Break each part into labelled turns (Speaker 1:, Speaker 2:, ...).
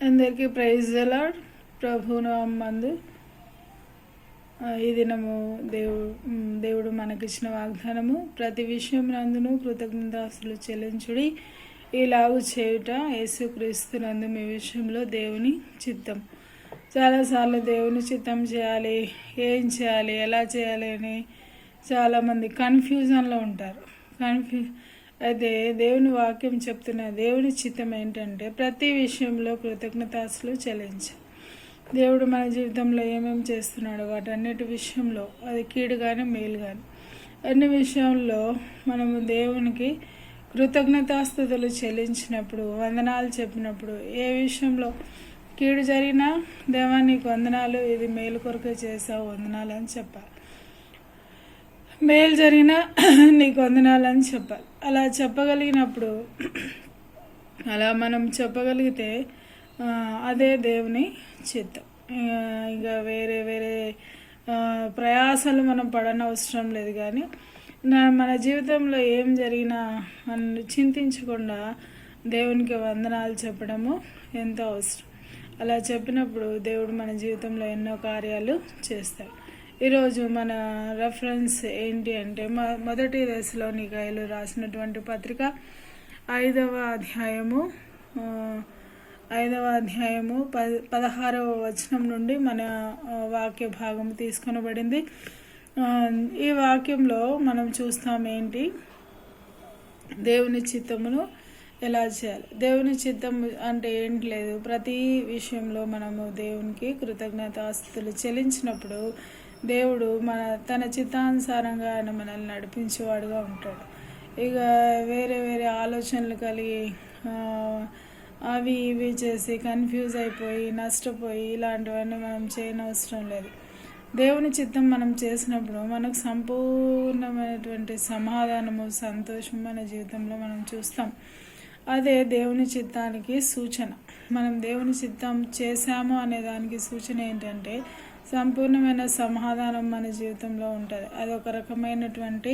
Speaker 1: అందరికీ praise the lord. ప్రభునామందు ఈ దినము దేవుడు మనకిచ్చిన వాగ్దానము, ప్రతి విషయం నందును కృతజ్ఞతాస్తులు చెల్లించుడి, ఇలాగు చేయుట యేసుక్రీస్తు నందు మీ విషయంలో దేవుని చిత్తం. చాలాసార్లు దేవుని చిత్తం చేయాలి, ఏం చేయాలి, ఎలా చేయాలి అని చాలామంది కన్ఫ్యూజన్లో ఉంటారు. అయితే దేవుని వాక్యం చెప్తున్న దేవుని చిత్తం ఏంటంటే ప్రతి విషయంలో కృతజ్ఞతాస్తులు చెల్లించాలి. దేవుడు మన జీవితంలో ఏమేమి చేస్తున్నాడో వాటన్నిటి విషయంలో, అది కీడు కానీ మేలు కానీ అన్ని విషయంలో మనము దేవునికి కృతజ్ఞతాస్తుతులు చెల్లించినప్పుడు, వందనాలు చెప్పినప్పుడు, ఏ విషయంలో కీడు జరిగినా దేవా నీకు వందనాలు, ఇది మేలు కొరకే చేసావు వందనాలు అని చెప్పాలి. మేలు జరిగినా నీకు వందనాలని చెప్పాలి. అలా చెప్పగలిగినప్పుడు, అలా మనం చెప్పగలిగితే అదే దేవుని చిత్తం. ఇక వేరే వేరే ప్రయాసాలు మనం పడనవసరం లేదు. కానీ మన జీవితంలో ఏం జరిగినా మనం చింతించకుండా దేవునికి వందనాలు చెప్పడము ఎంతో అవసరం. అలా చెప్పినప్పుడు దేవుడు మన జీవితంలో ఎన్నో కార్యాలు చేస్తాడు. ఈరోజు మన రెఫరెన్స్ ఏంటి అంటే మొదటి దశలోనికాయలు రాసినటువంటి పత్రిక 5వ అధ్యాయము 16వ వచనం నుండి మన వాక్య భాగం తీసుకొనబడింది. ఈ వాక్యంలో మనం చూస్తాం ఏంటి, దేవుని చిత్తమును ఎలా చేయాలి. దేవుని చిత్తం అంటే ఏంటి లేదు, ప్రతి విషయంలో మనము దేవునికి కృతజ్ఞతాస్తుతులు చెల్లించినప్పుడు దేవుడు తన చిత్తానుసారంగా ఆయన మనల్ని నడిపించేవాడుగా ఉంటాడు. ఇక వేరే వేరే ఆలోచనలు కలిగి అవి ఇవి చేసి కన్ఫ్యూజ్ అయిపోయి నష్టపోయి ఇలాంటివన్నీ మనం చేయనవసరం లేదు. దేవుని చిత్తం మనం చేసినప్పుడు మనకు సంపూర్ణమైనటువంటి సమాధానము, సంతోషం మన జీవితంలో మనం చూస్తాం. అదే దేవుని చిత్తానికి సూచన. మనం దేవుని చిత్తం చేశాము అనే దానికి సూచన ఏంటంటే సంపూర్ణమైన సమాధానం మన జీవితంలో ఉంటుంది. అది ఒక రకమైనటువంటి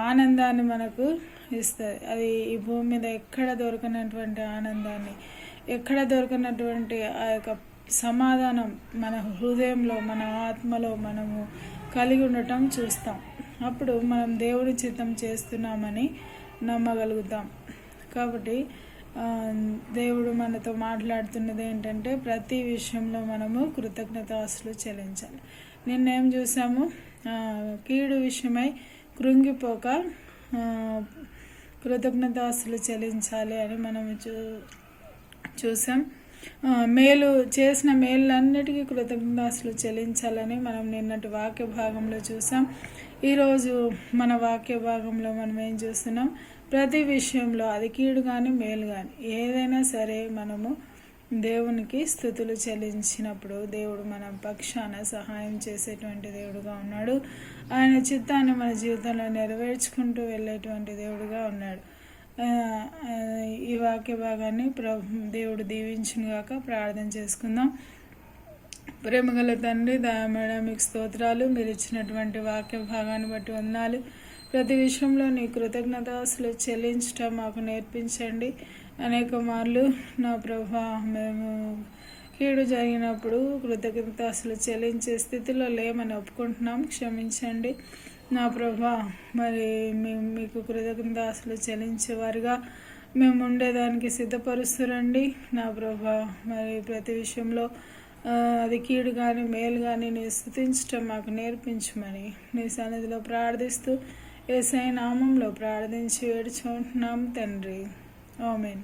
Speaker 1: ఆనందాన్ని మనకు ఇస్తుంది. అది ఈ భూమి మీద ఎక్కడ దొరకనటువంటి ఆనందాన్ని, ఎక్కడ దొరకనటువంటి ఆ యొక్క సమాధానం మన హృదయంలో, మన ఆత్మలో మనము కలిగి ఉండటం చూస్తాం. అప్పుడు మనం దేవుడి చిత్తం చేస్తున్నామని నమ్మగలుగుతాం. కాబట్టి దేవుడు మనతో మాట్లాడుతున్నది ఏంటంటే ప్రతి విషయంలో మనము కృతజ్ఞతాస్తులు చెల్లించాలి. నిన్నేం చూసాము, కీడు విషయమై కృంగిపోక కృతజ్ఞతాస్తులు చెల్లించాలి అని మనము చూసాం. మేలు చేసిన మేలులన్నిటికీ కృతజ్ఞతాస్తులు చెల్లించాలని మనం నిన్నటి వాక్య భాగంలో చూసాం. ఈరోజు మన వాక్య భాగంలో మనం ఏం చూస్తున్నాం, ప్రతి విషయంలో అది కీడు కానీ మేలు కానీ ఏదైనా సరే మనము దేవునికి స్తుతులు చెల్లించినప్పుడు దేవుడు మన పక్షాన సహాయం చేసేటువంటి దేవుడుగా ఉన్నాడు. ఆయన చిత్తాన్ని మన జీవితంలో నెరవేర్చుకుంటూ వెళ్ళేటువంటి దేవుడుగా ఉన్నాడు. ఈ వాక్య భాగాన్ని దేవుడు దీవించునుగాక. ప్రార్థన చేసుకుందాం. ప్రేమగల తండ్రి, దయామేడ మీకు స్తోత్రాలు. మీరు ఇచ్చినటువంటి వాక్య భాగాన్ని బట్టి వందనాలు. ప్రతి విషయంలో నీ కృతజ్ఞతాస్తులు చెల్లించటం మాకు నేర్పించండి. అనేక మార్లు నా ప్రభా మేము కీడు జరిగినప్పుడు కృతజ్ఞతాస్తులు చెల్లించే స్థితిలో లేమని ఒప్పుకుంటున్నాం, క్షమించండి నా ప్రభా. మరి మేము మీకు కృతజ్ఞతాస్తులు చెల్లించేవారుగా మేము ఉండేదానికి సిద్ధపరుస్తురండి నా ప్రభా. మరి ప్రతి విషయంలో అది కీడు కానీ మేలు కానీ నీ స్తుతించటం మాకు నేర్పించమని నీ సన్నిధిలో ప్రార్థిస్తూ యేసయ్య నామంలో ప్రార్థించి వేడుచుంటున్నాం తండ్రి. ఆమేన్.